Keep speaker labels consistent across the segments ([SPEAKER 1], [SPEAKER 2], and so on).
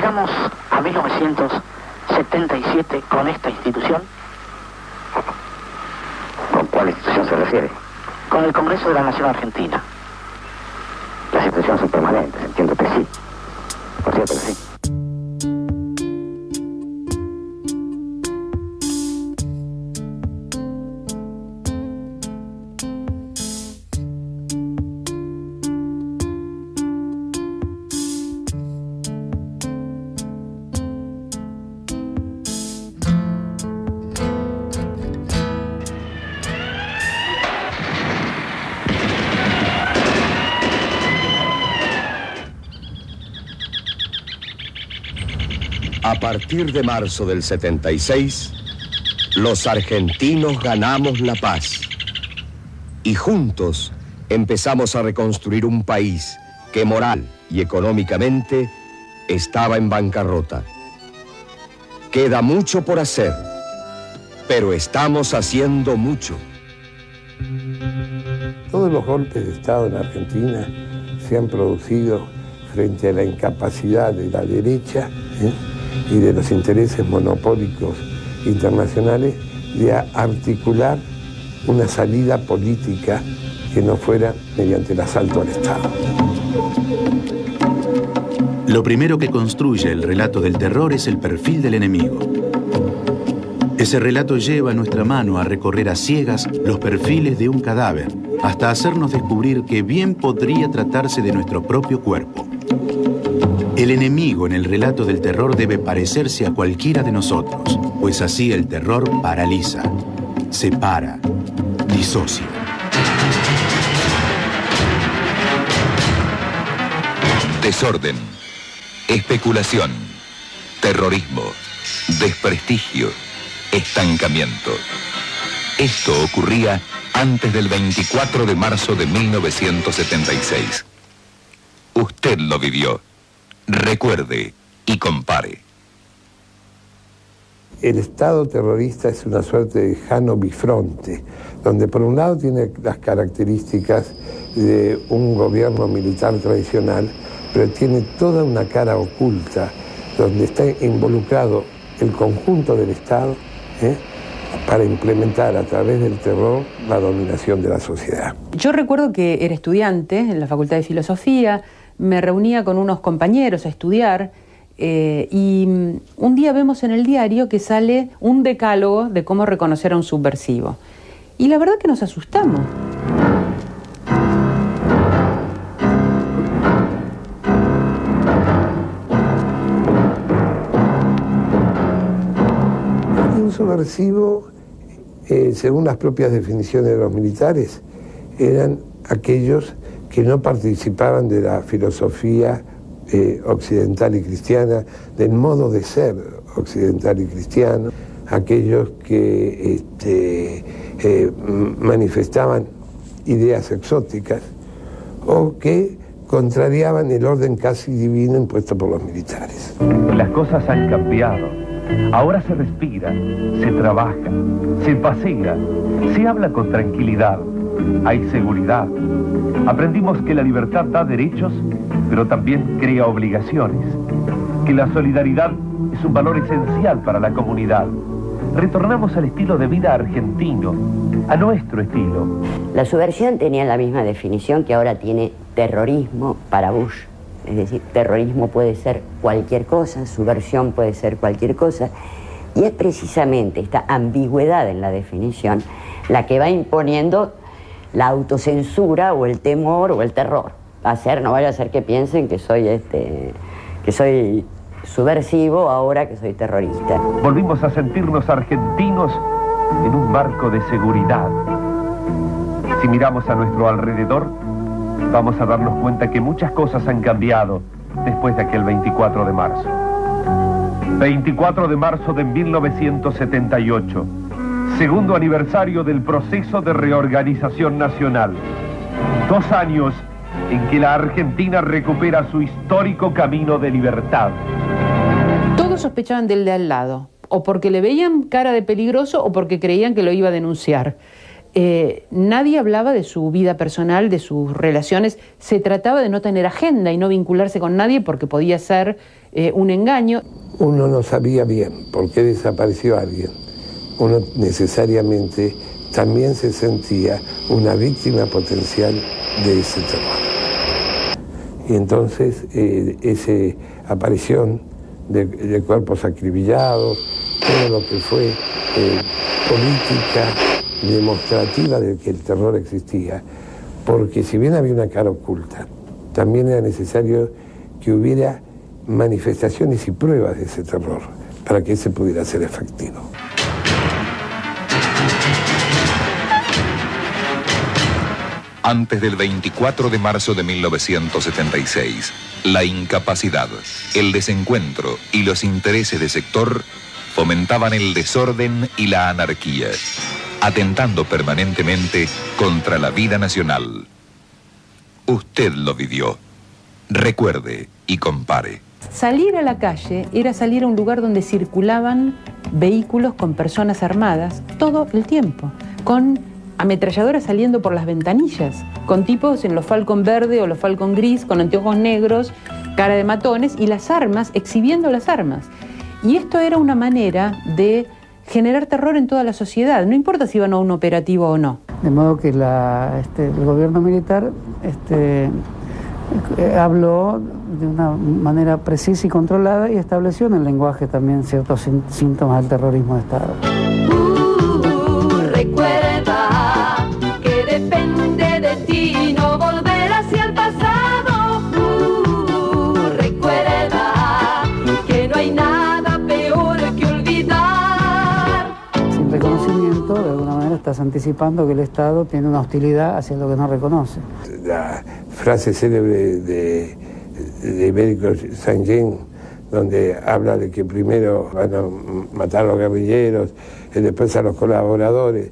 [SPEAKER 1] llegamos a 1977 con esta institución.
[SPEAKER 2] ¿Con cuál institución se refiere?
[SPEAKER 1] Con el Congreso de la Nación Argentina.
[SPEAKER 2] Las instituciones son permanentes, entiendo que sí. Por cierto que sí.
[SPEAKER 3] A partir de marzo del 76, los argentinos ganamos la paz y juntos empezamos a reconstruir un país que moral y económicamente estaba en bancarrota. Queda mucho por hacer, pero estamos haciendo mucho.
[SPEAKER 4] Todos los golpes de Estado en Argentina se han producido frente a la incapacidad de la derecha y de los intereses monopólicos internacionales de articular una salida política que no fuera mediante el asalto al Estado.
[SPEAKER 5] Lo primero que construye el relato del terror es el perfil del enemigo. Ese relato lleva a nuestra mano a recorrer a ciegas los perfiles de un cadáver, hasta hacernos descubrir que bien podría tratarse de nuestro propio cuerpo. El enemigo en el relato del terror debe parecerse a cualquiera de nosotros, pues así el terror paraliza, separa, disocia.
[SPEAKER 6] Desorden, especulación, terrorismo, desprestigio, estancamiento. Esto ocurría antes del 24 de marzo de 1976. Usted lo vivió. Recuerde y compare.
[SPEAKER 4] El Estado terrorista es una suerte de Jano bifronte, donde por un lado tiene las características de un gobierno militar tradicional, pero tiene toda una cara oculta, donde está involucrado el conjunto del Estado para implementar a través del terror la dominación de la sociedad.
[SPEAKER 7] Yo recuerdo que era estudiante en la Facultad de Filosofía, me reunía con unos compañeros a estudiar y un día vemos en el diario que sale un decálogo de cómo reconocer a un subversivo. Y la verdad que nos asustamos.
[SPEAKER 4] Un subversivo, según las propias definiciones de los militares, eran aquellos que no participaban de la filosofía occidental y cristiana, del modo de ser occidental y cristiano, aquellos que manifestaban ideas exóticas o que contrariaban el orden casi divino impuesto por los militares.
[SPEAKER 8] Las cosas han cambiado. Ahora se respira, se trabaja, se pasea, se habla con tranquilidad, hay seguridad. Aprendimos que la libertad da derechos, pero también crea obligaciones, que la solidaridad es un valor esencial para la comunidad. Retornamos al estilo de vida argentino, a nuestro estilo.
[SPEAKER 9] La subversión tenía la misma definición que ahora tiene terrorismo para Bush. Es decir, terrorismo puede ser cualquier cosa, subversión puede ser cualquier cosa, y es precisamente esta ambigüedad en la definición la que va imponiendo la autocensura o el temor o el terror. No vaya a ser que piensen que soy subversivo ahora que soy terrorista.
[SPEAKER 8] Volvimos a sentirnos argentinos en un marco de seguridad. Si miramos a nuestro alrededor, vamos a darnos cuenta que muchas cosas han cambiado después de aquel 24 de marzo. 24 de marzo de 1978, segundo aniversario del proceso de reorganización nacional. 2 años en que la Argentina recupera su histórico camino de libertad.
[SPEAKER 7] Todos sospechaban del de al lado, o porque le veían cara de peligroso o porque creían que lo iba a denunciar. Nadie hablaba de su vida personal, de sus relaciones. Se trataba de no tener agenda y no vincularse con nadie porque podía ser un engaño.
[SPEAKER 4] Uno no sabía bien por qué desapareció alguien. Uno necesariamente también se sentía una víctima potencial de ese terror. Y entonces esa aparición de cuerpos acribillados, todo lo que fue política demostrativa de que el terror existía, porque si bien había una cara oculta, también era necesario que hubiera manifestaciones y pruebas de ese terror para que ese pudiera ser efectivo.
[SPEAKER 6] Antes del 24 de marzo de 1976, la incapacidad, el desencuentro y los intereses de sector fomentaban el desorden y la anarquía, atentando permanentemente contra la vida nacional. Usted lo vivió. Recuerde y compare.
[SPEAKER 7] Salir a la calle era salir a un lugar donde circulaban vehículos con personas armadas todo el tiempo, con ametralladoras saliendo por las ventanillas, con tipos en los Falcon verde o los Falcon gris, con anteojos negros, cara de matones, y las armas, exhibiendo las armas. Y esto era una manera de generar terror en toda la sociedad, no importa si iban a un operativo o no.
[SPEAKER 10] De modo que el gobierno militar habló de una manera precisa y controlada y estableció en el lenguaje también ciertos síntomas del terrorismo de Estado.
[SPEAKER 11] Recuerda que depende de ti no volver hacia el pasado. Recuerda que no hay nada peor que olvidar.
[SPEAKER 10] Sin reconocimiento, de alguna manera estás anticipando que el Estado tiene una hostilidad hacia lo que no reconoce.
[SPEAKER 4] La frase célebre de Ibérico Saint-Jean, donde habla de que primero van a matar a los guerrilleros, después a los colaboradores,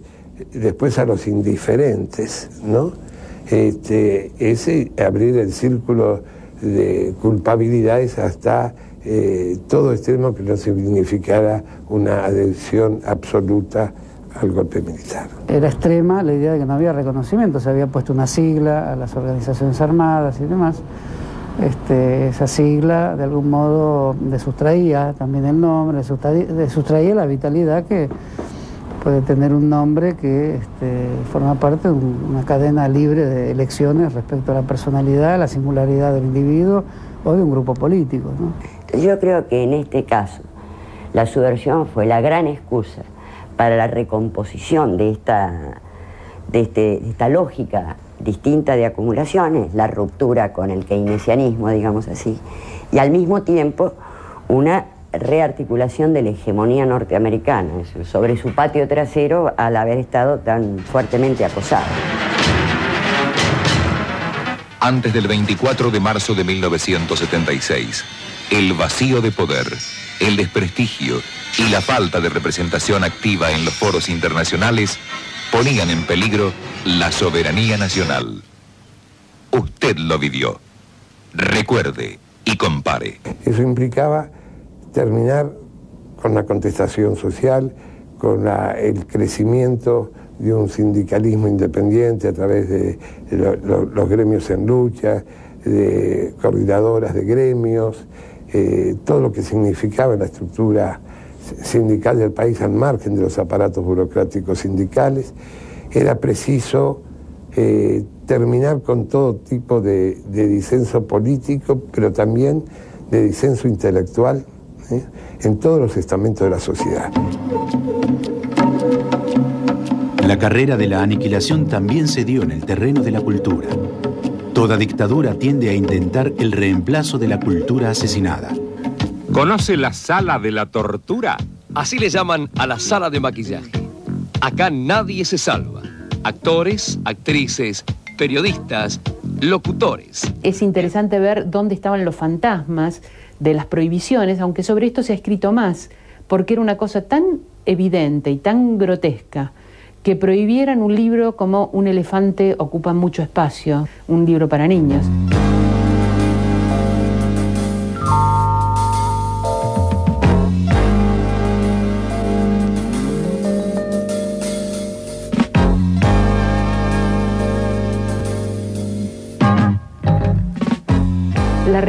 [SPEAKER 4] después a los indiferentes, ¿no? Ese abrir el círculo de culpabilidades hasta todo extremo que no significara una adhesión absoluta al golpe militar.
[SPEAKER 10] Era extrema la idea de que no había reconocimiento, se había puesto una sigla a las organizaciones armadas y demás. Esa sigla de algún modo sustraía también el nombre, sustraía la vitalidad que puede tener un nombre que forma parte de una cadena libre de elecciones respecto a la personalidad, la singularidad del individuo o de un grupo político, ¿no?
[SPEAKER 9] Yo creo que en este caso la subversión fue la gran excusa para la recomposición de esta lógica distinta de acumulaciones, la ruptura con el keynesianismo, digamos así, y al mismo tiempo una rearticulación de la hegemonía norteamericana sobre su patio trasero al haber estado tan fuertemente acosado.
[SPEAKER 6] Antes del 24 de marzo de 1976, el vacío de poder, el desprestigio y la falta de representación activa en los foros internacionales ponían en peligro la soberanía nacional. Usted lo vivió. Recuerde y compare.
[SPEAKER 4] Eso implicaba terminar con la contestación social, con el crecimiento de un sindicalismo independiente a través de los gremios en lucha, de coordinadoras de gremios, todo lo que significaba la estructura sindical del país al margen de los aparatos burocráticos sindicales. Era preciso terminar con todo tipo de disenso político, pero también de disenso intelectual en todos los estamentos de la sociedad.
[SPEAKER 5] La carrera de la aniquilación también se dio en el terreno de la cultura. Toda dictadura tiende a intentar el reemplazo de la cultura asesinada.
[SPEAKER 12] ¿Conoce la sala de la tortura?
[SPEAKER 13] Así le llaman a la sala de maquillaje. Acá nadie se salva. Actores, actrices, periodistas, locutores.
[SPEAKER 7] Es interesante ver dónde estaban los fantasmas de las prohibiciones, aunque sobre esto se ha escrito más, porque era una cosa tan evidente y tan grotesca que prohibieran un libro como Un elefante ocupa mucho espacio, un libro para niños.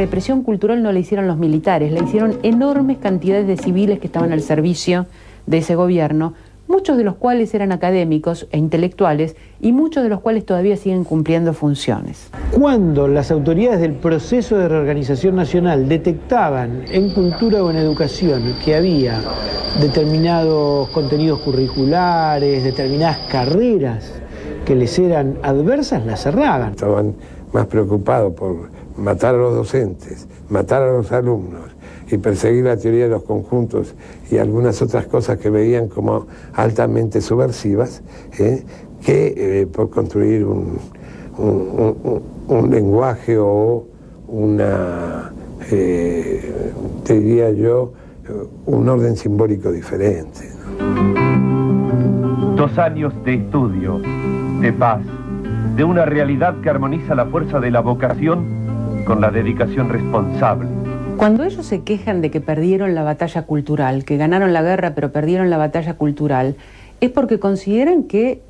[SPEAKER 7] represión cultural no la hicieron los militares, la hicieron enormes cantidades de civiles que estaban al servicio de ese gobierno, muchos de los cuales eran académicos e intelectuales y muchos de los cuales todavía siguen cumpliendo funciones.
[SPEAKER 14] Cuando las autoridades del proceso de reorganización nacional detectaban en cultura o en educación que había determinados contenidos curriculares, determinadas carreras que les eran adversas, las cerraban.
[SPEAKER 4] Estaban más preocupados por matar a los docentes, matar a los alumnos y perseguir la teoría de los conjuntos y algunas otras cosas que veían como altamente subversivas, que por construir un lenguaje o una, te diría yo, un orden simbólico diferente, ¿no?
[SPEAKER 8] 2 años de estudio, de paz, de una realidad que armoniza la fuerza de la vocación con la dedicación responsable.
[SPEAKER 7] Cuando ellos se quejan de que perdieron la batalla cultural, que ganaron la guerra pero perdieron la batalla cultural, es porque consideran que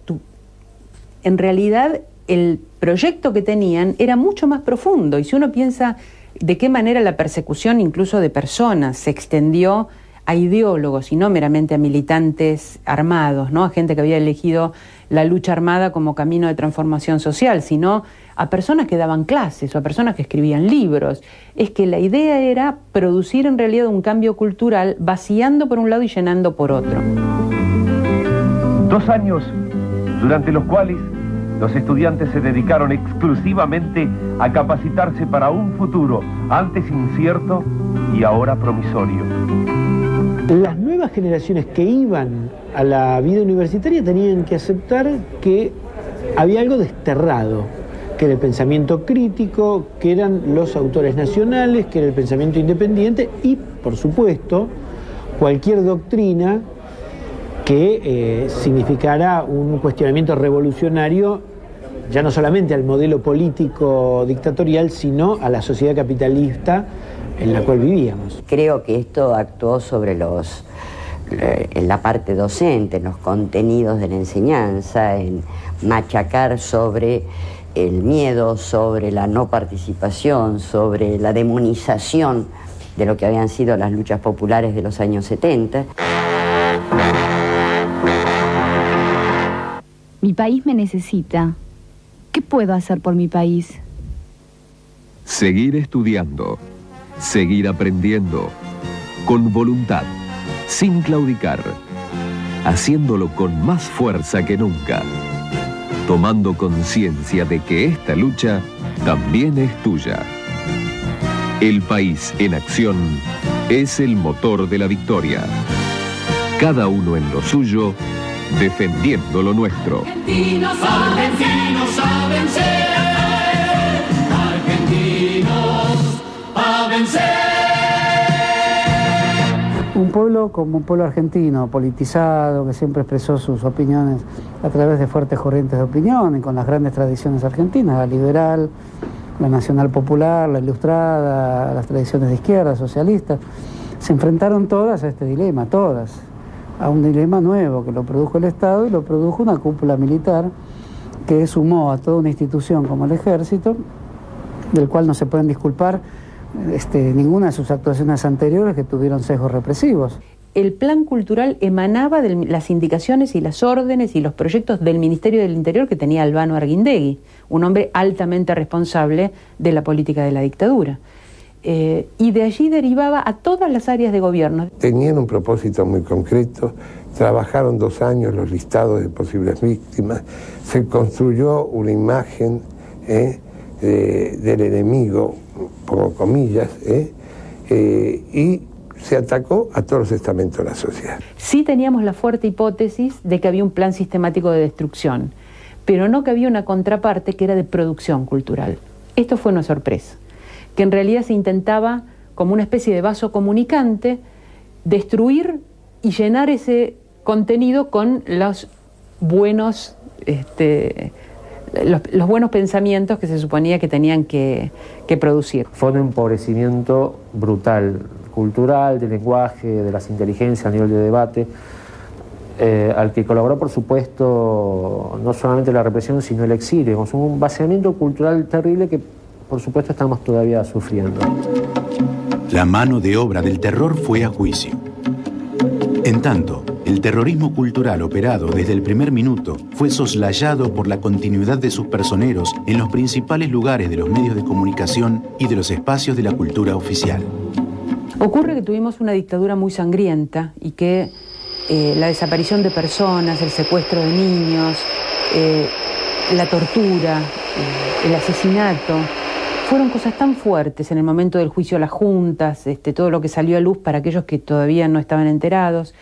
[SPEAKER 7] en realidad el proyecto que tenían era mucho más profundo. Y si uno piensa de qué manera la persecución incluso de personas se extendió a ideólogos y no meramente a militantes armados, ¿no? A gente que había elegido la lucha armada como camino de transformación social, sino a personas que daban clases o a personas que escribían libros. Es que la idea era producir en realidad un cambio cultural vaciando por un lado y llenando por otro.
[SPEAKER 8] 2 años durante los cuales los estudiantes se dedicaron exclusivamente a capacitarse para un futuro antes incierto y ahora promisorio.
[SPEAKER 14] Las nuevas generaciones que iban a la vida universitaria tenían que aceptar que había algo desterrado, que era el pensamiento crítico, que eran los autores nacionales, que era el pensamiento independiente y, por supuesto, cualquier doctrina que significara un cuestionamiento revolucionario ya no solamente al modelo político dictatorial, sino a la sociedad capitalista en la cual vivíamos.
[SPEAKER 9] Creo que esto actuó sobre en la parte docente, en los contenidos de la enseñanza, en machacar sobre el miedo, sobre la no participación, sobre la demonización de lo que habían sido las luchas populares de los años 70.
[SPEAKER 15] Mi país me necesita. ¿Qué puedo hacer por mi país?
[SPEAKER 13] Seguir estudiando, seguir aprendiendo, con voluntad, sin claudicar, haciéndolo con más fuerza que nunca, tomando conciencia de que esta lucha también es tuya. El país en acción es el motor de la victoria. Cada uno en lo suyo, defendiendo lo nuestro.
[SPEAKER 11] Argentinos a vencer, argentinos a vencer.
[SPEAKER 10] Un pueblo como un pueblo argentino, politizado, que siempre expresó sus opiniones a través de fuertes corrientes de opinión y con las grandes tradiciones argentinas, la liberal, la nacional popular, la ilustrada, las tradiciones de izquierda, socialistas, se enfrentaron todas a este dilema, todas, a un dilema nuevo que lo produjo el Estado y lo produjo una cúpula militar que sumó a toda una institución como el Ejército, del cual no se pueden disculpar ninguna de sus actuaciones anteriores que tuvieron sesgos represivos.
[SPEAKER 7] El plan cultural emanaba de las indicaciones y las órdenes y los proyectos del Ministerio del Interior que tenía Albano Arguindegui, un hombre altamente responsable de la política de la dictadura. Y de allí derivaba a todas las áreas de gobierno.
[SPEAKER 4] Tenían un propósito muy concreto, trabajaron 2 años los listados de posibles víctimas, se construyó una imagen del enemigo, pongo comillas, y se atacó a todos los estamentos de la sociedad.
[SPEAKER 7] Sí teníamos la fuerte hipótesis de que había un plan sistemático de destrucción, pero no que había una contraparte que era de producción cultural. Esto fue una sorpresa, que en realidad se intentaba, como una especie de vaso comunicante, destruir y llenar ese contenido con los buenos, los buenos pensamientos que se suponía que tenían que producir.
[SPEAKER 16] Fue un empobrecimiento brutal, cultural, de lenguaje, de las inteligencias, a nivel de debate, al que colaboró, por supuesto, no solamente la represión, sino el exilio. Un vaciamiento cultural terrible que por supuesto, estamos todavía sufriendo.
[SPEAKER 5] La mano de obra del terror fue a juicio. En tanto, el terrorismo cultural operado desde el primer minuto fue soslayado por la continuidad de sus personeros en los principales lugares de los medios de comunicación y de los espacios de la cultura oficial.
[SPEAKER 7] Ocurre que tuvimos una dictadura muy sangrienta y que la desaparición de personas, el secuestro de niños, la tortura, el asesinato, fueron cosas tan fuertes en el momento del juicio a las juntas, todo lo que salió a luz para aquellos que todavía no estaban enterados.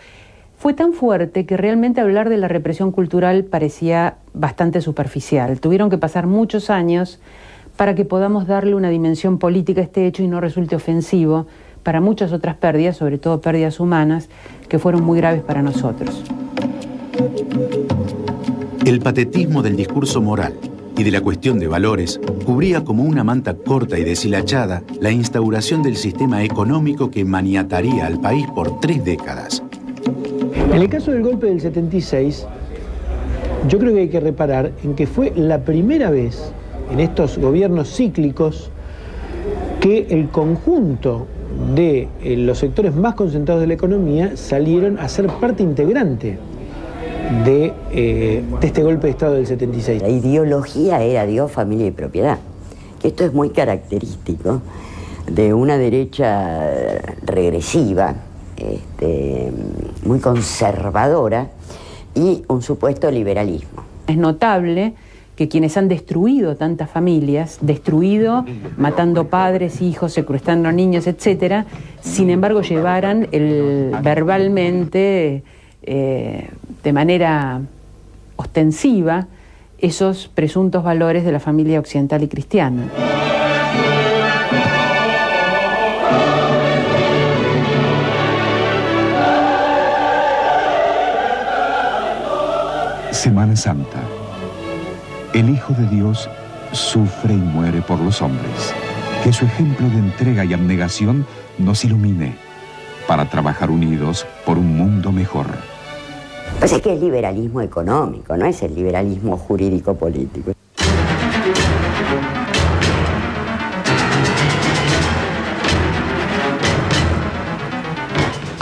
[SPEAKER 7] Fue tan fuerte que realmente hablar de la represión cultural parecía bastante superficial. Tuvieron que pasar muchos años para que podamos darle una dimensión política a este hecho y no resulte ofensivo para muchas otras pérdidas, sobre todo pérdidas humanas, que fueron muy graves para nosotros.
[SPEAKER 5] El patetismo del discurso moral y de la cuestión de valores cubría como una manta corta y deshilachada la instauración del sistema económico que maniataría al país por 3 décadas.
[SPEAKER 14] En el caso del golpe del 76, yo creo que hay que reparar en que fue la primera vez en estos gobiernos cíclicos que el conjunto de los sectores más concentrados de la economía salieron a ser parte integrante de este golpe de Estado del 76.
[SPEAKER 9] La ideología era Dios, familia y propiedad, que esto es muy característico de una derecha regresiva, muy conservadora y un supuesto liberalismo.
[SPEAKER 7] Es notable que quienes han destruido tantas familias, matando padres, hijos, secuestrando niños, etcétera, sin embargo llevaran verbalmente, de manera ostensiva, esos presuntos valores de la familia occidental y cristiana.
[SPEAKER 17] Semana Santa. El Hijo de Dios sufre y muere por los hombres. Que su ejemplo de entrega y abnegación nos ilumine para trabajar unidos por un mundo mejor.
[SPEAKER 9] Pues es que es liberalismo económico, no es el liberalismo jurídico-político.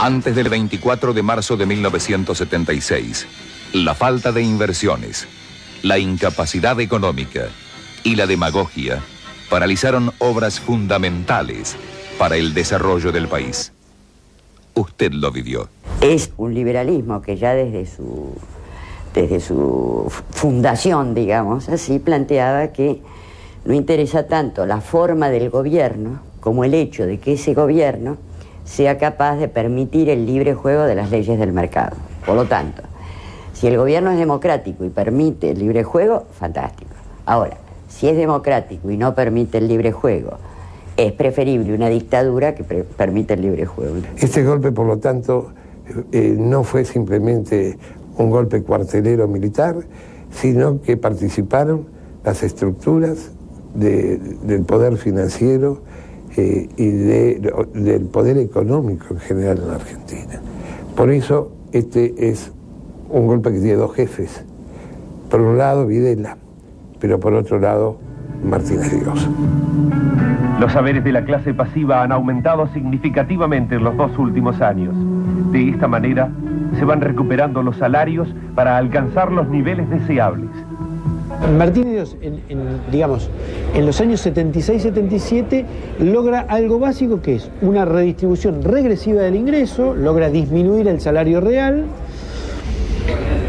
[SPEAKER 6] Antes del 24 de marzo de 1976, la falta de inversiones, la incapacidad económica y la demagogia paralizaron obras fundamentales para el desarrollo del país. Usted lo vivió.
[SPEAKER 9] Es un liberalismo que ya desde su fundación, digamos así, planteaba que no interesa tanto la forma del gobierno como el hecho de que ese gobierno sea capaz de permitir el libre juego de las leyes del mercado. Por lo tanto, si el gobierno es democrático y permite el libre juego, fantástico. Ahora, si es democrático y no permite el libre juego, es preferible una dictadura que permite el libre juego.
[SPEAKER 4] Este golpe, por lo tanto, no fue simplemente un golpe cuartelero militar, sino que participaron las estructuras del poder financiero y del poder económico en general en la Argentina. Por eso este es un golpe que tiene 2 jefes. Por un lado Videla, pero por otro lado Martínez de Oz.
[SPEAKER 8] Los saberes de la clase pasiva han aumentado significativamente en los 2 últimos años. De esta manera se van recuperando los salarios para alcanzar los niveles deseables.
[SPEAKER 14] Martínez de Oz, en los años 76-77, logra algo básico que es una redistribución regresiva del ingreso, logra disminuir el salario real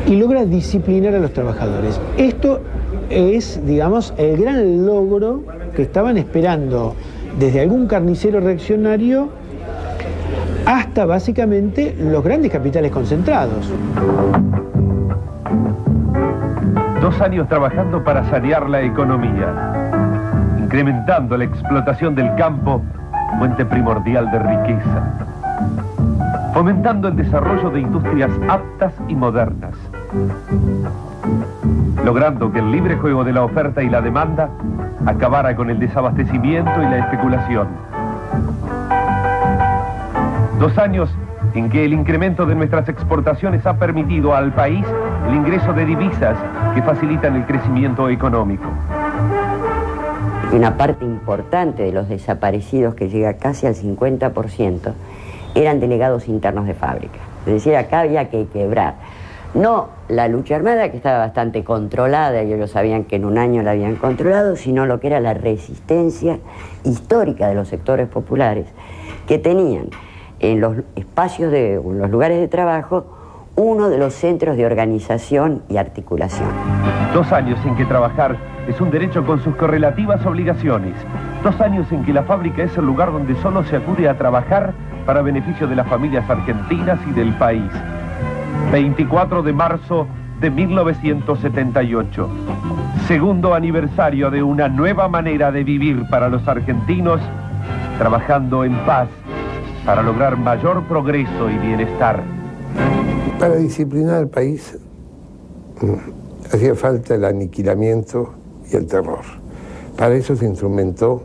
[SPEAKER 14] y logra disciplinar a los trabajadores. Esto es, el gran logro que estaban esperando desde algún carnicero reaccionario hasta básicamente los grandes capitales concentrados.
[SPEAKER 8] 2 años trabajando para sanear la economía, incrementando la explotación del campo, fuente primordial de riqueza, fomentando el desarrollo de industrias aptas y modernas, logrando que el libre juego de la oferta y la demanda acabara con el desabastecimiento y la especulación. 2 años en que el incremento de nuestras exportaciones ha permitido al país el ingreso de divisas que facilitan el crecimiento económico.
[SPEAKER 9] y una parte importante de los desaparecidos, que llega casi al 50%, eran delegados internos de fábrica. Es decir, acá había que quebrar. No la lucha armada, que estaba bastante controlada, y ellos sabían que en un año la habían controlado, sino lo que era la resistencia histórica de los sectores populares, que tenían en los espacios en los lugares de trabajo, uno de los centros de organización y articulación.
[SPEAKER 8] 2 años en que trabajar es un derecho con sus correlativas obligaciones. 2 años en que la fábrica es el lugar donde solo se acude a trabajar para beneficio de las familias argentinas y del país. 24 de marzo de 1978. Segundo aniversario de una nueva manera de vivir para los argentinos, trabajando en paz para lograr mayor progreso y bienestar.
[SPEAKER 4] Para disciplinar al país hacía falta el aniquilamiento y el terror. Para eso se instrumentó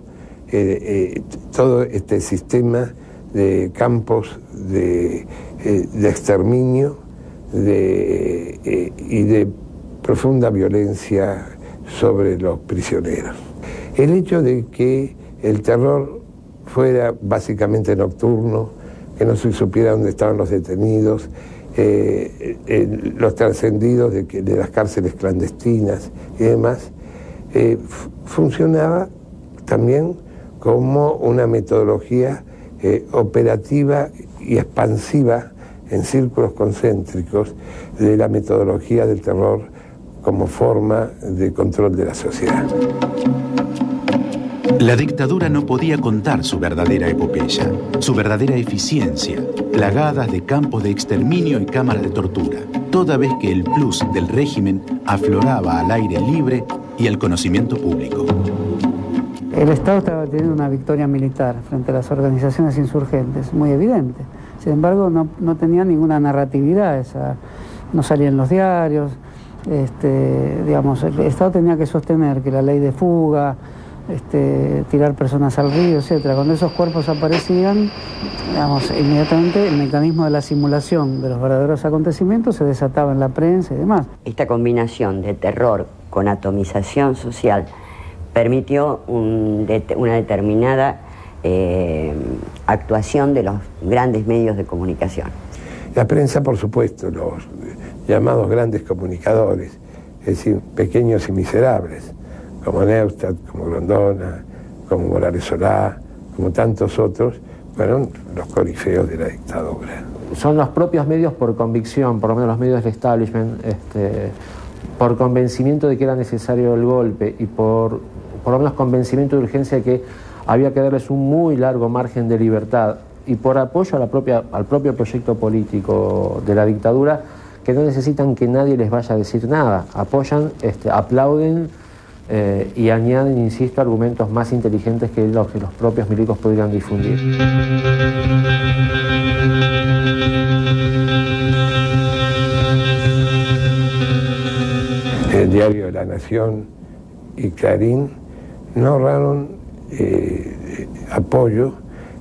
[SPEAKER 4] todo este sistema de campos de exterminio y de profunda violencia sobre los prisioneros. El hecho de que el terror fuera básicamente nocturno, que no se supiera dónde estaban los detenidos, los trascendidos de las cárceles clandestinas y demás, funcionaba también como una metodología operativa y expansiva en círculos concéntricos de la metodología del terror como forma de control de la sociedad.
[SPEAKER 5] La dictadura no podía contar su verdadera epopeya, su verdadera eficiencia, plagadas de campos de exterminio y cámaras de tortura, toda vez que el plus del régimen afloraba al aire libre y al conocimiento público.
[SPEAKER 10] El Estado estaba teniendo una victoria militar frente a las organizaciones insurgentes, muy evidente. Sin embargo, no tenía ninguna narratividad, no salía en los diarios. Digamos, el Estado tenía que sostener que la ley de fuga, tirar personas al río, etcétera. Cuando esos cuerpos aparecían, digamos, inmediatamente el mecanismo de la simulación de los verdaderos acontecimientos se desataba en la prensa y demás.
[SPEAKER 9] Esta combinación de terror con atomización social permitió una determinada actuación de los grandes medios de comunicación.
[SPEAKER 4] La prensa, por supuesto, los llamados grandes comunicadores, es decir, pequeños y miserables, como Neustadt, como Grondona, como Morales Solá, como tantos otros, fueron los corifeos de la dictadura.
[SPEAKER 16] Son los propios medios por convicción, por lo menos los medios del establishment, por convencimiento de que era necesario el golpe y por lo menos convencimiento de urgencia de que había que darles un muy largo margen de libertad y por apoyo al propio proyecto político de la dictadura, que no necesitan que nadie les vaya a decir nada, apoyan, aplauden y añaden, insisto, argumentos más inteligentes que los propios milicos podrían difundir.
[SPEAKER 4] El diario de La Nación y Clarín no ahorraron apoyo,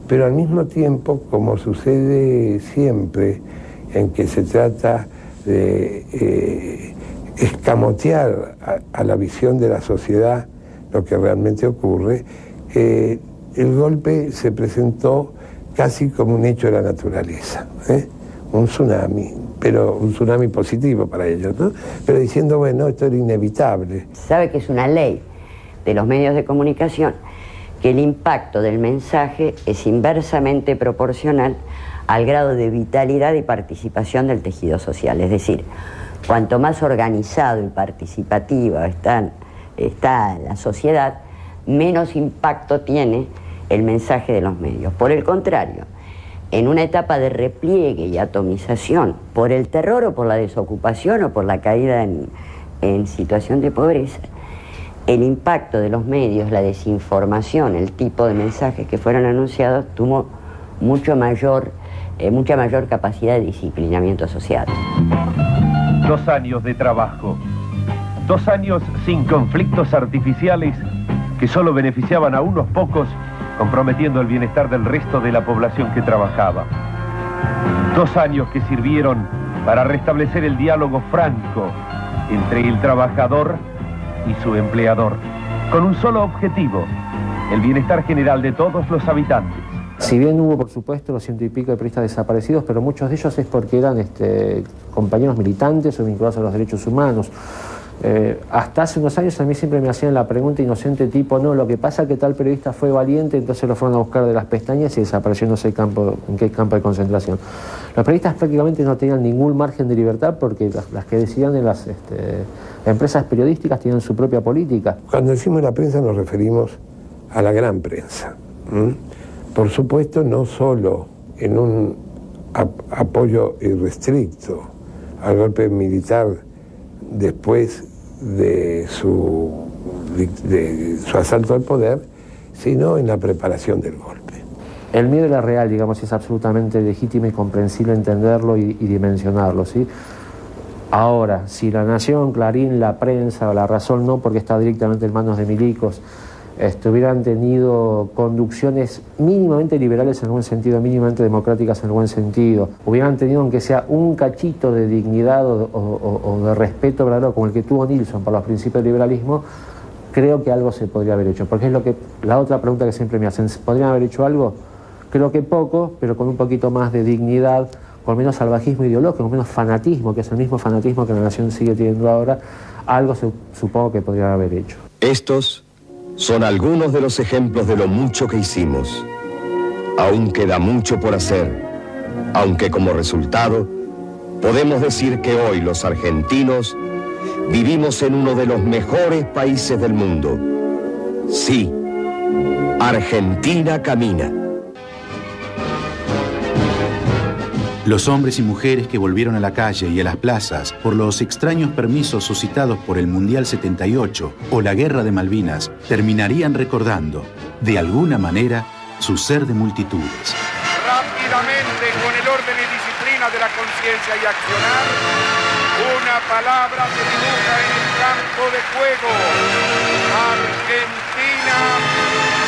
[SPEAKER 4] pero al mismo tiempo, como sucede siempre en que se trata de escamotear a la visión de la sociedad lo que realmente ocurre, el golpe se presentó casi como un hecho de la naturaleza, un tsunami, pero un tsunami positivo para ellos, ¿no? Pero diciendo, bueno, esto era inevitable.
[SPEAKER 9] Sabe que es una ley de los medios de comunicación que el impacto del mensaje es inversamente proporcional al grado de vitalidad y participación del tejido social. Es decir, cuanto más organizado y participativo está la sociedad, menos impacto tiene el mensaje de los medios. Por el contrario, en una etapa de repliegue y atomización por el terror o por la desocupación o por la caída en situación de pobreza, el impacto de los medios, la desinformación, el tipo de mensajes que fueron anunciados tuvo mucha mayor capacidad de disciplinamiento social.
[SPEAKER 8] 2 años de trabajo, 2 años sin conflictos artificiales que solo beneficiaban a unos pocos, comprometiendo el bienestar del resto de la población que trabajaba. 2 años que sirvieron para restablecer el diálogo franco entre el trabajador y su empleador. con un solo objetivo, el bienestar general de todos los habitantes.
[SPEAKER 16] Si bien hubo, por supuesto, los 100 y pico de periodistas desaparecidos, pero muchos de ellos es porque eran compañeros militantes o vinculados a los derechos humanos. Hasta hace unos años a mí siempre me hacían la pregunta inocente tipo, no, lo que pasa es que tal periodista fue valiente, entonces lo fueron a buscar de las pestañas y desapareció en en qué campo de concentración. Los periodistas prácticamente no tenían ningún margen de libertad porque las que decían en las empresas periodísticas tenían su propia política.
[SPEAKER 4] Cuando decimos la prensa nos referimos a la gran prensa. Por supuesto, no solo en un apoyo irrestricto al golpe militar después de su asalto al poder, sino en la preparación del golpe.
[SPEAKER 16] El miedo era real, digamos, es absolutamente legítimo y comprensible entenderlo y dimensionarlo, ¿sí? Ahora, si La Nación, Clarín, la prensa o La Razón no, porque está directamente en manos de milicos, hubieran tenido conducciones mínimamente liberales en el buen sentido, mínimamente democráticas en el buen sentido, hubieran tenido aunque sea un cachito de dignidad o de respeto verdadero como el que tuvo Nilsson por los principios del liberalismo, creo que algo se podría haber hecho. Porque es la otra pregunta que siempre me hacen, ¿podrían haber hecho algo? Creo que poco, pero con un poquito más de dignidad, con menos salvajismo ideológico, con menos fanatismo, que es el mismo fanatismo que La Nación sigue teniendo ahora, algo supongo que podrían haber hecho.
[SPEAKER 3] Estos son algunos de los ejemplos de lo mucho que hicimos. Aún queda mucho por hacer, aunque como resultado podemos decir que hoy los argentinos vivimos en uno de los mejores países del mundo. Sí, Argentina camina.
[SPEAKER 5] Los hombres y mujeres que volvieron a la calle y a las plazas por los extraños permisos suscitados por el Mundial 78 o la Guerra de Malvinas terminarían recordando, de alguna manera, su ser de multitudes.
[SPEAKER 18] Rápidamente, con el orden y disciplina de la conciencia y accionar, una palabra se dibuja en el campo de juego. Argentina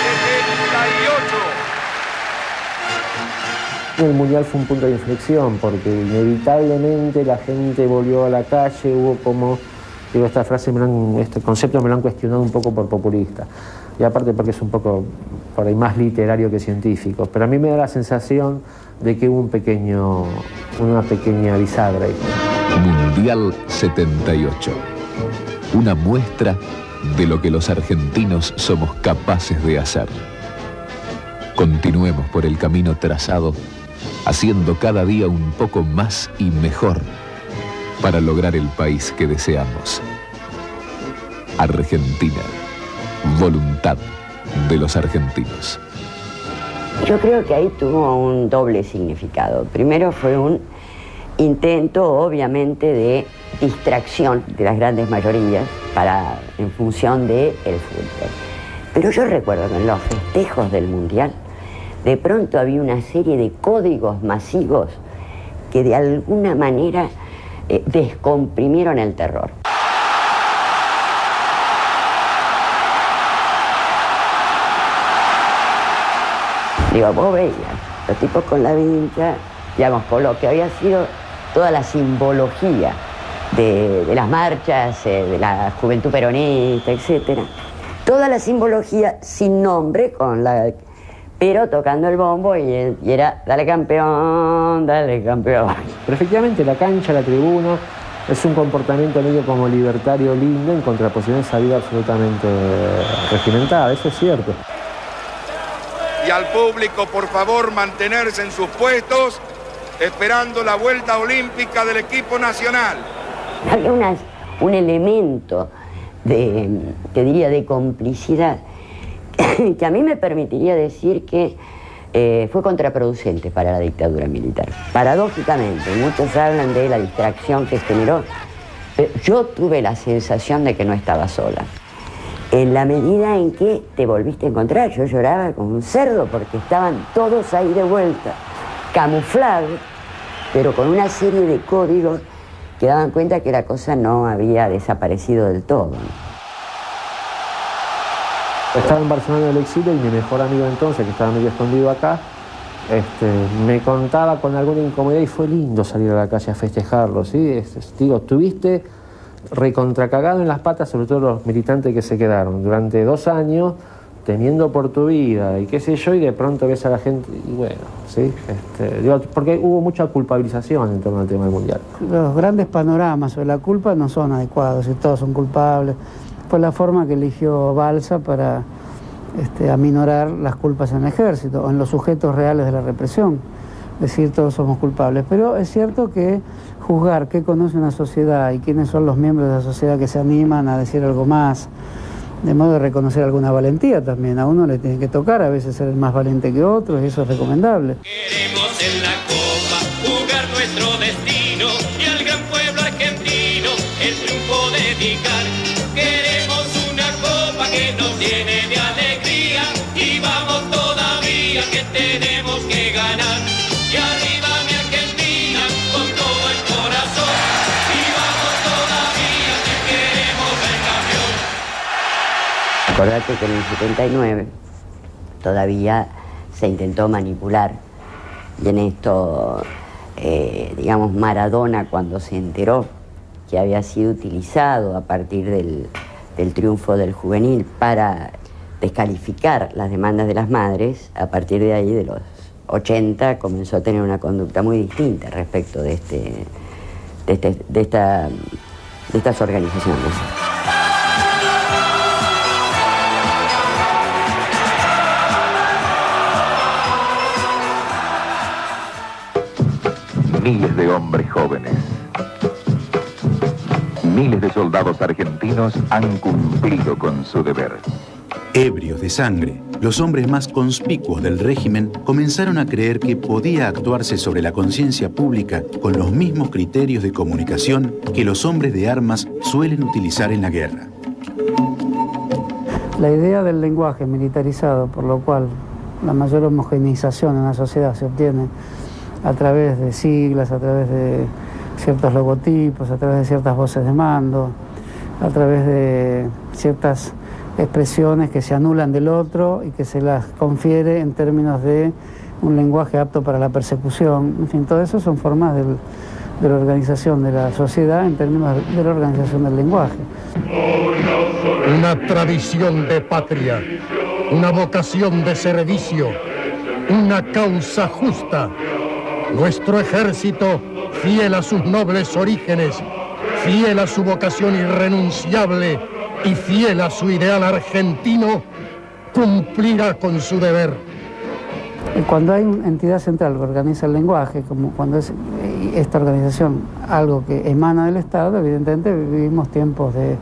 [SPEAKER 18] 78.
[SPEAKER 16] El Mundial fue un punto de inflexión porque inevitablemente la gente volvió a la calle, hubo como, digo, esta frase, este concepto me lo han cuestionado un poco por populista y aparte porque es un poco por ahí más literario que científico, pero a mí me da la sensación de que hubo una pequeña bisagra ahí.
[SPEAKER 13] Mundial 78, una muestra de lo que los argentinos somos capaces de hacer. Continuemos por el camino trazado, haciendo cada día un poco más y mejor para lograr el país que deseamos. Argentina, voluntad de los argentinos.
[SPEAKER 9] Yo creo que ahí tuvo un doble significado. Primero fue un intento, obviamente, de distracción de las grandes mayorías en función del fútbol. Pero yo recuerdo que en los festejos del Mundial de pronto había una serie de códigos masivos que de alguna manera descomprimieron el terror. Digo, vos veías, los tipos con la vincha, digamos, con lo que había sido toda la simbología de las marchas, de la juventud peronista, etc. Toda la simbología sin nombre, pero tocando el bombo y era dale campeón, dale campeón.
[SPEAKER 16] Pero efectivamente la cancha, la tribuna, es un comportamiento medio como libertario lindo en contraposición a esa vida absolutamente regimentada, eso es cierto.
[SPEAKER 18] Y al público, por favor, mantenerse en sus puestos, esperando la vuelta olímpica del equipo nacional.
[SPEAKER 9] Había un elemento te diría, de complicidad, que a mí me permitiría decir que fue contraproducente para la dictadura militar. Paradójicamente, muchos hablan de la distracción que generó, pero yo tuve la sensación de que no estaba sola. En la medida en que te volviste a encontrar, yo lloraba como un cerdo porque estaban todos ahí de vuelta, camuflados, pero con una serie de códigos que daban cuenta que la cosa no había desaparecido del todo.
[SPEAKER 16] Estaba en Barcelona en el exilio y mi mejor amigo entonces, que estaba medio escondido acá, me contaba con alguna incomodidad y fue lindo salir a la calle a festejarlo, ¿sí? Digo, tuviste recontracagado en las patas, sobre todo los militantes que se quedaron durante 2 años, temiendo por tu vida y qué sé yo, y de pronto ves a la gente, y bueno, ¿sí? Porque hubo mucha culpabilización en torno al tema del Mundial.
[SPEAKER 10] Los grandes panoramas sobre la culpa no son adecuados, y todos son culpables. Fue la forma que eligió Balsa para aminorar las culpas en el ejército, o en los sujetos reales de la represión. Es decir, todos somos culpables. Pero es cierto que juzgar qué conoce una sociedad y quiénes son los miembros de la sociedad que se animan a decir algo más, de modo de reconocer alguna valentía también. A uno le tiene que tocar a veces ser el más valiente que otros, y eso es recomendable.
[SPEAKER 11] Queremos en la copa jugar nuestro destino y al gran pueblo argentino el triunfo dedicar. Queremos una copa que nos llene de alegría y vamos todavía que tenemos que ganar. Y arriba mi Argentina con todo el corazón y vamos todavía que queremos el campeón.
[SPEAKER 9] Acordate que en el 79 todavía se intentó manipular, y en esto, digamos, Maradona, cuando se enteró que había sido utilizado a partir del triunfo del juvenil para descalificar las demandas de las madres, a partir de ahí, de los 80, comenzó a tener una conducta muy distinta respecto de estas organizaciones.
[SPEAKER 6] Miles de hombres jóvenes, miles de soldados argentinos han cumplido con su deber.
[SPEAKER 5] Ebrios de sangre, los hombres más conspicuos del régimen comenzaron a creer que podía actuarse sobre la conciencia pública con los mismos criterios de comunicación que los hombres de armas suelen utilizar en la guerra.
[SPEAKER 10] La idea del lenguaje militarizado, por lo cual la mayor homogeneización en la sociedad se obtiene a través de siglas, a través de ciertos logotipos, a través de ciertas voces de mando, a través de ciertas expresiones que se anulan del otro y que se las confiere en términos de un lenguaje apto para la persecución. En fin, todo eso son formas de la organización de la sociedad en términos de la organización del lenguaje.
[SPEAKER 19] Una tradición de patria, una vocación de servicio, una causa justa. Nuestro ejército, fiel a sus nobles orígenes, fiel a su vocación irrenunciable y fiel a su ideal argentino, cumplirá con su deber.
[SPEAKER 10] Cuando hay una entidad central que organiza el lenguaje, como cuando es esta organización algo que emana del Estado, evidentemente vivimos tiempos de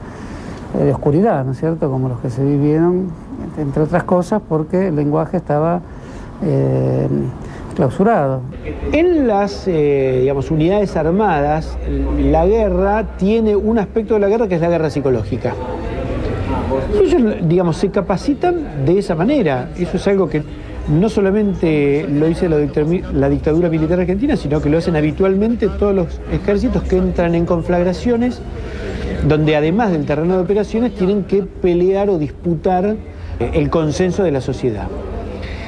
[SPEAKER 10] oscuridad, ¿no es cierto?, como los que se vivieron, entre otras cosas, porque el lenguaje estaba clausurado.
[SPEAKER 14] En las unidades armadas, la guerra tiene un aspecto de la guerra que es la guerra psicológica. Ellos, se capacitan de esa manera. Eso es algo que no solamente lo dice la dictadura militar argentina, sino que lo hacen habitualmente todos los ejércitos que entran en conflagraciones, donde además del terreno de operaciones tienen que pelear o disputar el consenso de la sociedad.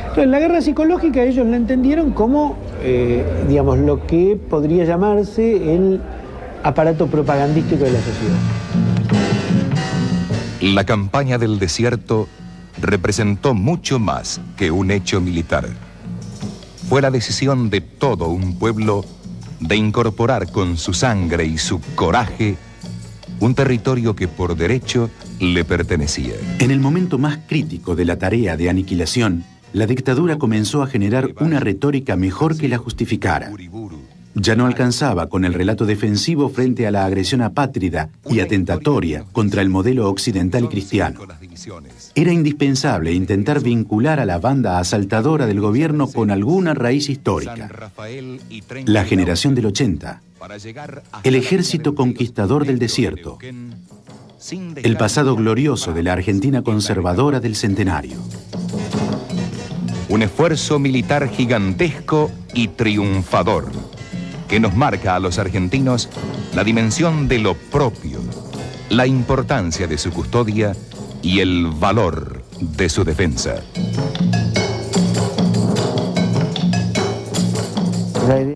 [SPEAKER 14] Entonces, la guerra psicológica ellos la entendieron como, lo que podría llamarse el aparato propagandístico de la sociedad.
[SPEAKER 6] La campaña del desierto representó mucho más que un hecho militar. Fue la decisión de todo un pueblo de incorporar con su sangre y su coraje un territorio que por derecho le pertenecía.
[SPEAKER 5] En el momento más crítico de la tarea de aniquilación, la dictadura comenzó a generar una retórica mejor que la justificara. Ya no alcanzaba con el relato defensivo frente a la agresión apátrida y atentatoria contra el modelo occidental y cristiano. Era indispensable intentar vincular a la banda asaltadora del gobierno con alguna raíz histórica. La generación del 80, el ejército conquistador del desierto, el pasado glorioso de la Argentina conservadora del centenario.
[SPEAKER 6] Un esfuerzo militar gigantesco y triunfador que nos marca a los argentinos la dimensión de lo propio, la importancia de su custodia y el valor de su defensa.
[SPEAKER 10] La idea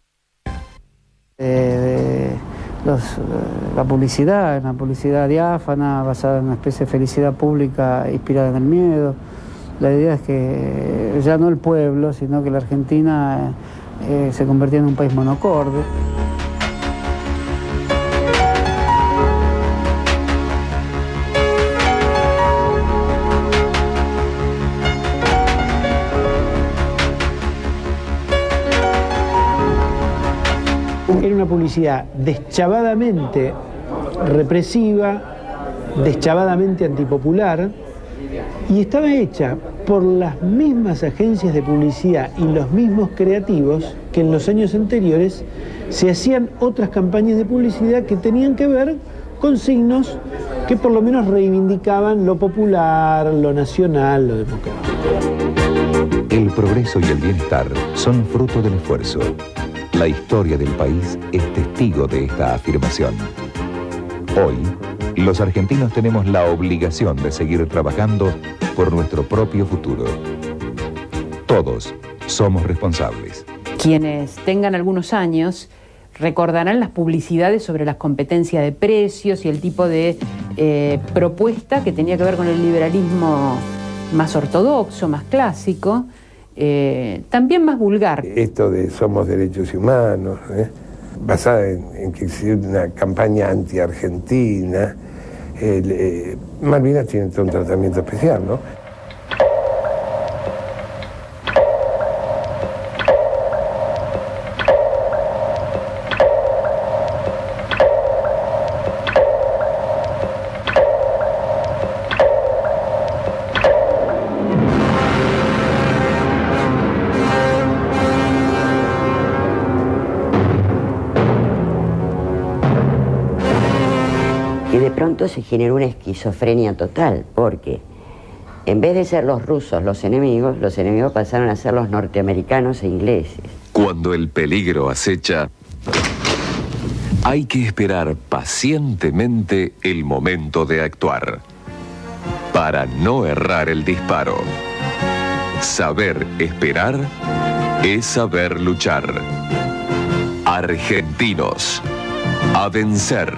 [SPEAKER 10] de Esto es la publicidad, una publicidad diáfana, basada en una especie de felicidad pública inspirada en el miedo. La idea es que ya no el pueblo, sino que la Argentina se convertía en un país monocorde.
[SPEAKER 14] Era una publicidad deschavadamente represiva, deschavadamente antipopular, y estaba hecha por las mismas agencias de publicidad y los mismos creativos que en los años anteriores se hacían otras campañas de publicidad que tenían que ver con signos que por lo menos reivindicaban lo popular, lo nacional, lo democrático.
[SPEAKER 6] El progreso y el bienestar son fruto del esfuerzo. La historia del país es testigo de esta afirmación. Hoy, los argentinos tenemos la obligación de seguir trabajando por nuestro propio futuro. Todos somos responsables.
[SPEAKER 7] Quienes tengan algunos años recordarán las publicidades sobre las competencias de precios y el tipo de propuesta que tenía que ver con el liberalismo más ortodoxo, más clásico, también más vulgar.
[SPEAKER 4] Esto de somos derechos humanos, basada en que existe una campaña anti-argentina. Malvinas tiene todo un tratamiento especial, ¿no?
[SPEAKER 9] Y de pronto se generó una esquizofrenia total, porque en vez de ser los rusos los enemigos pasaron a ser los norteamericanos e ingleses.
[SPEAKER 13] Cuando el peligro acecha, hay que esperar pacientemente el momento de actuar, para no errar el disparo. Saber esperar es saber luchar. Argentinos, a vencer.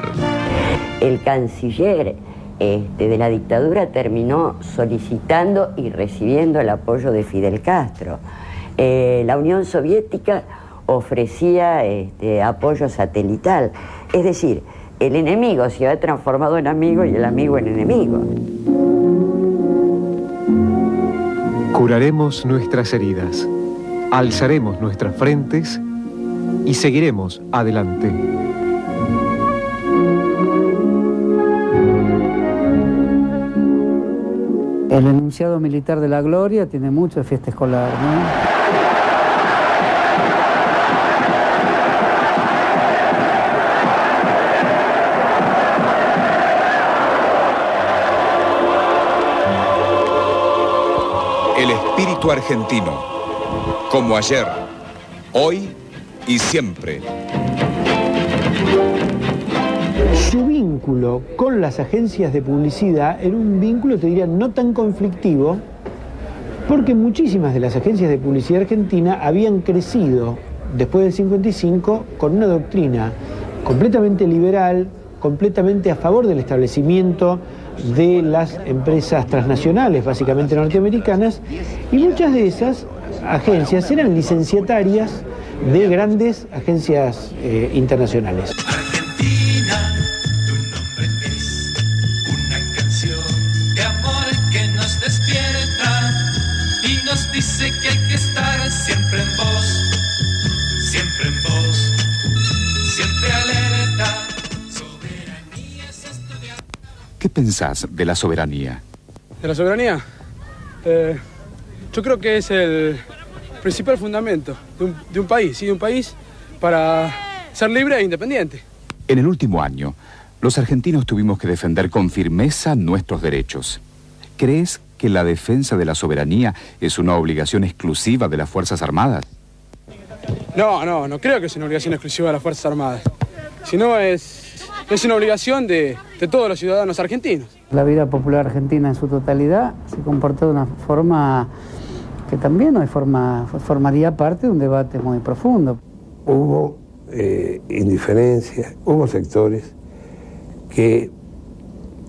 [SPEAKER 9] El canciller de la dictadura terminó solicitando y recibiendo el apoyo de Fidel Castro. La Unión Soviética ofrecía apoyo satelital. Es decir, el enemigo se había transformado en amigo y el amigo en enemigo.
[SPEAKER 20] Curaremos nuestras heridas, alzaremos nuestras frentes y seguiremos adelante.
[SPEAKER 10] El enunciado militar de la gloria tiene mucho de fiesta escolar, ¿no?
[SPEAKER 21] El espíritu argentino, como ayer, hoy y siempre.
[SPEAKER 14] Su vínculo con las agencias de publicidad era un vínculo, te diría, no tan conflictivo, porque muchísimas de las agencias de publicidad argentina habían crecido después del 55 con una doctrina completamente liberal, completamente a favor del establecimiento de las empresas transnacionales, básicamente norteamericanas, y muchas de esas agencias eran licenciatarias de grandes agencias internacionales.
[SPEAKER 11] Nos dice que hay que estar siempre en vos, siempre en vos, siempre alerta. Soberanía es estudiar.
[SPEAKER 17] ¿Qué pensás de la soberanía?
[SPEAKER 22] ¿De la soberanía? Yo creo que es el principal fundamento de un país, ¿sí? De un país para ser libre e independiente.
[SPEAKER 17] En el último año, los argentinos tuvimos que defender con firmeza nuestros derechos. ¿Crees que la defensa de la soberanía es una obligación exclusiva de las Fuerzas Armadas?
[SPEAKER 22] No creo que sea una obligación exclusiva de las Fuerzas Armadas, sino es una obligación de todos los ciudadanos argentinos.
[SPEAKER 10] La vida popular argentina en su totalidad se comportó de una forma que también hoy formaría parte de un debate muy profundo.
[SPEAKER 4] Hubo indiferencia, hubo sectores que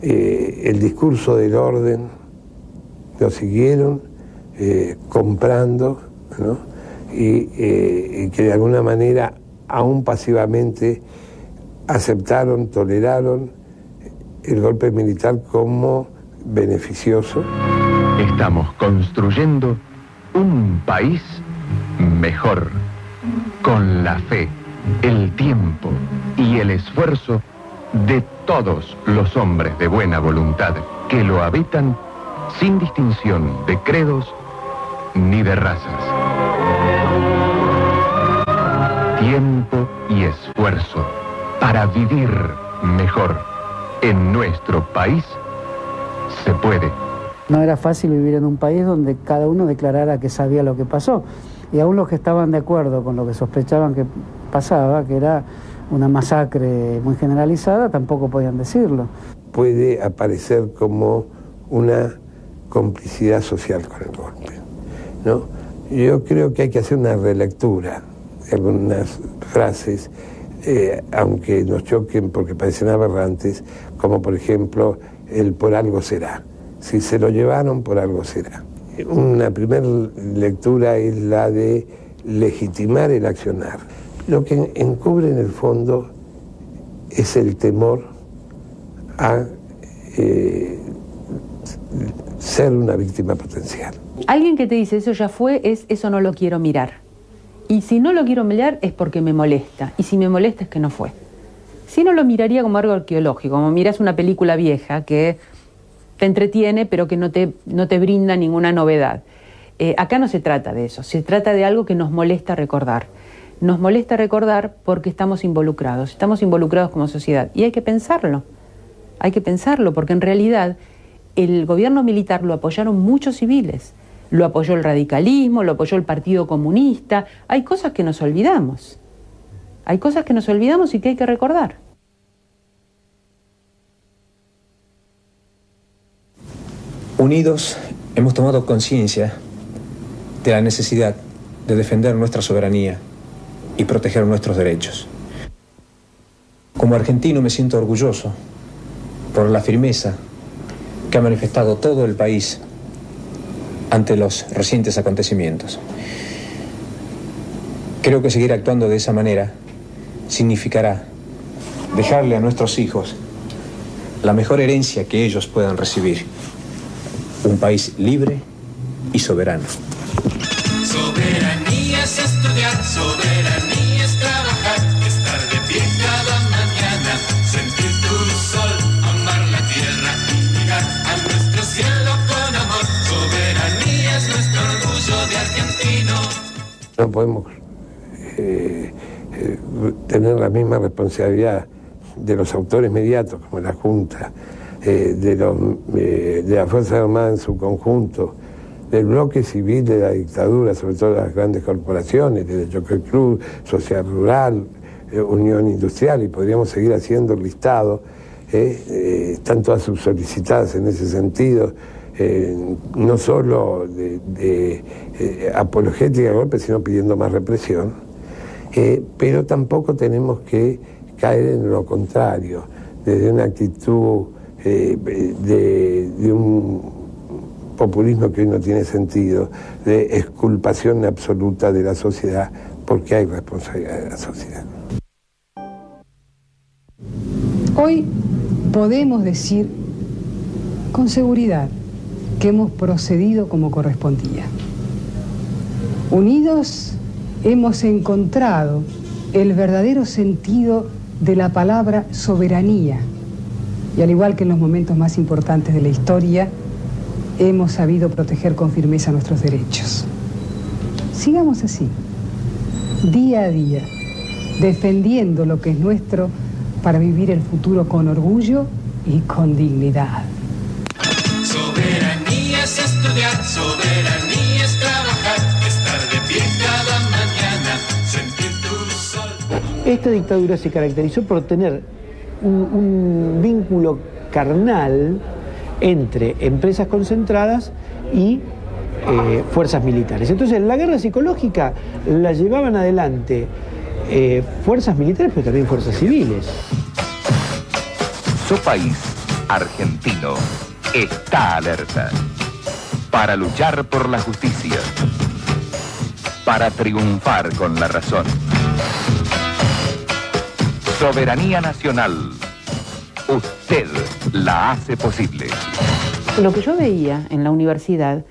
[SPEAKER 4] el discurso del orden lo siguieron comprando, ¿no? Y que de alguna manera, aún pasivamente, aceptaron, toleraron el golpe militar como beneficioso.
[SPEAKER 1] Estamos construyendo un país mejor, con la fe, el tiempo y el esfuerzo de todos los hombres de buena voluntad que lo habitan, sin distinción de credos ni de razas. Tiempo y esfuerzo para vivir mejor. En nuestro país se puede.
[SPEAKER 10] No era fácil vivir en un país donde cada uno declarara que sabía lo que pasó. Y aún los que estaban de acuerdo con lo que sospechaban que pasaba, que era una masacre muy generalizada, tampoco podían decirlo.
[SPEAKER 4] Puede aparecer como una complicidad social con el golpe, ¿no? Yo creo que hay que hacer una relectura de algunas frases, aunque nos choquen porque parecen aberrantes, como por ejemplo el por algo será. Si se lo llevaron, por algo será. Una primera lectura es la de legitimar el accionar. Lo que encubre en el fondo es el temor a ser una víctima potencial.
[SPEAKER 7] Alguien que te dice eso ya fue, es eso no lo quiero mirar. Y si no lo quiero mirar es porque me molesta. Y si me molesta es que no fue. Si no lo miraría como algo arqueológico, como miras una película vieja que te entretiene pero que no te brinda ninguna novedad. Acá no se trata de eso, se trata de algo que nos molesta recordar. Nos molesta recordar porque estamos involucrados como sociedad. Y hay que pensarlo porque en realidad el gobierno militar lo apoyaron muchos civiles. Lo apoyó el radicalismo, lo apoyó el Partido Comunista. Hay cosas que nos olvidamos. Hay cosas que nos olvidamos y que hay que recordar.
[SPEAKER 20] Unidos hemos tomado conciencia de la necesidad de defender nuestra soberanía y proteger nuestros derechos. Como argentino me siento orgulloso por la firmeza que ha manifestado todo el país ante los recientes acontecimientos. Creo que seguir actuando de esa manera significará dejarle a nuestros hijos la mejor herencia que ellos puedan recibir. Un país libre y soberano.
[SPEAKER 11] Soberanía es estudiar, soberanía es trabajar, estar de pie cada mañana, sentir tu sol, amar la tierra y mirar a nuestro cielo con amor. Soberanía es nuestro orgullo de argentino.
[SPEAKER 4] No podemos tener la misma responsabilidad de los autores mediatos, como la Junta, de las Fuerzas Armadas en su conjunto, del bloque civil de la dictadura, sobre todo las grandes corporaciones, desde Jockey Club, Social Rural, Unión Industrial, y podríamos seguir haciendo el listado. Están todas solicitadas en ese sentido, no solo de apologética al golpe, sino pidiendo más represión. Pero tampoco tenemos que caer en lo contrario, desde una actitud de un populismo que hoy no tiene sentido, de exculpación absoluta de la sociedad, porque hay responsabilidad de la sociedad.
[SPEAKER 2] Hoy podemos decir con seguridad que hemos procedido como correspondía. Unidos hemos encontrado el verdadero sentido de la palabra soberanía, y al igual que en los momentos más importantes de la historia, hemos sabido proteger con firmeza nuestros derechos. Sigamos así, día a día, defendiendo lo que es nuestro para vivir el futuro con orgullo y con dignidad.
[SPEAKER 11] Soberanía es estudiar, soberanía es trabajar, estar de pie cada mañana, sentir tu sol.
[SPEAKER 14] Esta dictadura se caracterizó por tener un vínculo carnal entre empresas concentradas y fuerzas militares. Entonces la guerra psicológica la llevaban adelante fuerzas militares, pero también fuerzas civiles.
[SPEAKER 6] Su país, argentino, está alerta para luchar por la justicia, para triunfar con la razón. Soberanía nacional, usted la hace posible.
[SPEAKER 7] Lo que yo veía en la universidad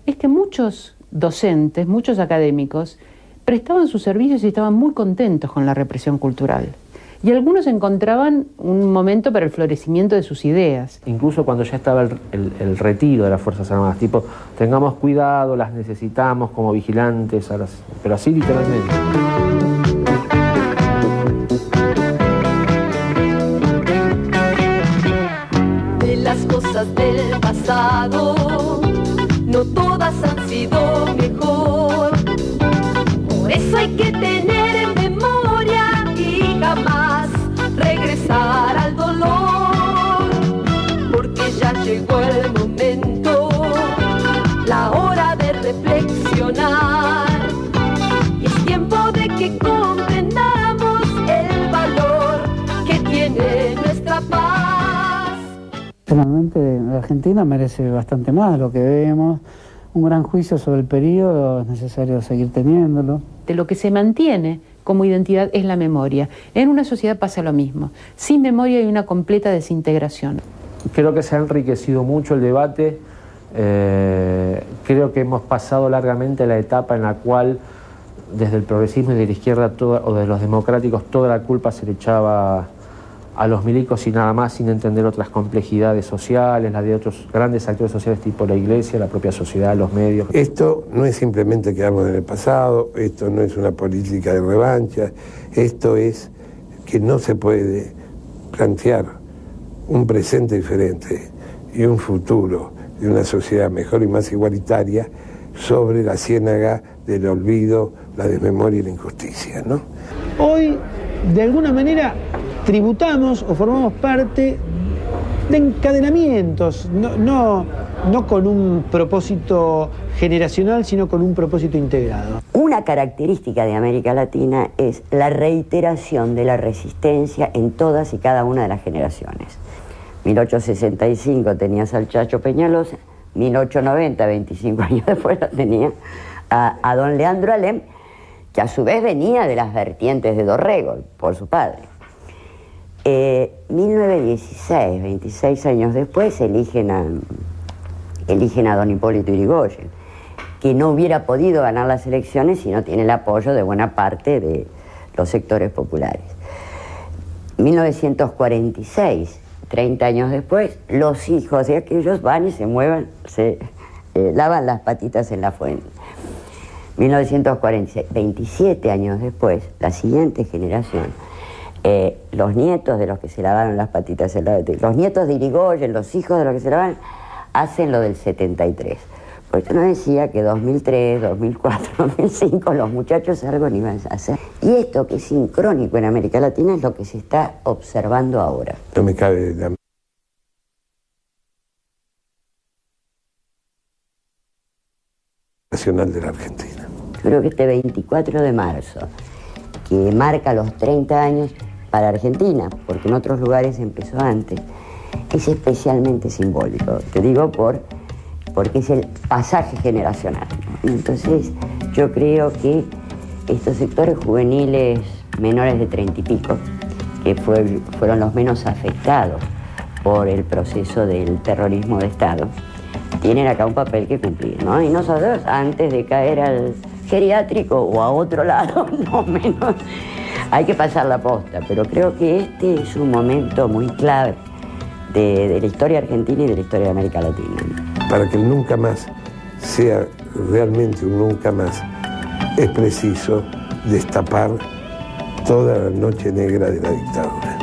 [SPEAKER 7] es que muchos docentes, muchos académicos, prestaban sus servicios y estaban muy contentos con la represión cultural. Y algunos encontraban un momento para el florecimiento de sus ideas.
[SPEAKER 16] Incluso cuando ya estaba el retiro de las Fuerzas Armadas, tipo, tengamos cuidado, las necesitamos como vigilantes, pero así literalmente.
[SPEAKER 12] De las cosas del pasado, no todas han sido mejor. Por eso hay que tener en memoria y jamás regresar al dolor, porque ya llegó el momento, la hora de reflexionar, y es tiempo de que comprendamos el valor que tiene nuestra paz.
[SPEAKER 10] Finalmente, la Argentina merece bastante más de lo que vemos. Un gran juicio sobre el periodo, es necesario seguir teniéndolo.
[SPEAKER 7] De lo que se mantiene como identidad es la memoria. En una sociedad pasa lo mismo. Sin memoria hay una completa desintegración.
[SPEAKER 16] Creo que se ha enriquecido mucho el debate. Creo que hemos pasado largamente la etapa en la cual desde el progresismo y de la izquierda o de los democráticos toda la culpa se le echaba a los milicos y nada más, sin entender otras complejidades sociales, las de otros grandes actores sociales tipo la Iglesia, la propia sociedad, los medios.
[SPEAKER 4] Esto no es simplemente quedarnos en el pasado, esto no es una política de revancha, esto es que no se puede plantear un presente diferente y un futuro de una sociedad mejor y más igualitaria sobre la ciénaga del olvido, la desmemoria y la injusticia, ¿no?
[SPEAKER 14] Hoy, de alguna manera, tributamos o formamos parte de encadenamientos, no con un propósito generacional, sino con un propósito integrado.
[SPEAKER 9] Una característica de América Latina es la reiteración de la resistencia en todas y cada una de las generaciones. 1865 tenías al Chacho Peñalosa, 1890, 25 años después, lo tenía a don Leandro Alem, que a su vez venía de las vertientes de Dorrego, por su padre. 1916, 26 años después, eligen a don Hipólito Yrigoyen, que no hubiera podido ganar las elecciones si no tiene el apoyo de buena parte de los sectores populares. 1946, 30 años después, los hijos de aquellos van y se mueven, se lavan las patitas en la fuente. 1946, 27 años después, la siguiente generación, los nietos de los que se lavaron las patitas en la fuente, los nietos de Yrigoyen, los hijos de los que se lavaron, hacen lo del 73. Pues yo no decía que 2003, 2004, 2005 los muchachos algo no iban a hacer. Y esto que es sincrónico en América Latina es lo que se está observando ahora.
[SPEAKER 4] No me cabe la nacional de la Argentina.
[SPEAKER 9] Creo que este 24 de marzo, que marca los 30 años para Argentina, porque en otros lugares empezó antes, es especialmente simbólico. Te digo porque es el pasaje generacional. Entonces, yo creo que estos sectores juveniles menores de 30 y pico, que fueron los menos afectados por el proceso del terrorismo de Estado, tienen acá un papel que cumplir, ¿no? Y nosotros, antes de caer al geriátrico o a otro lado, no menos, hay que pasar la posta. Pero creo que este es un momento muy clave de la historia argentina y de la historia de América Latina.
[SPEAKER 4] Para que el nunca más sea realmente un nunca más, es preciso destapar toda la noche negra de la dictadura.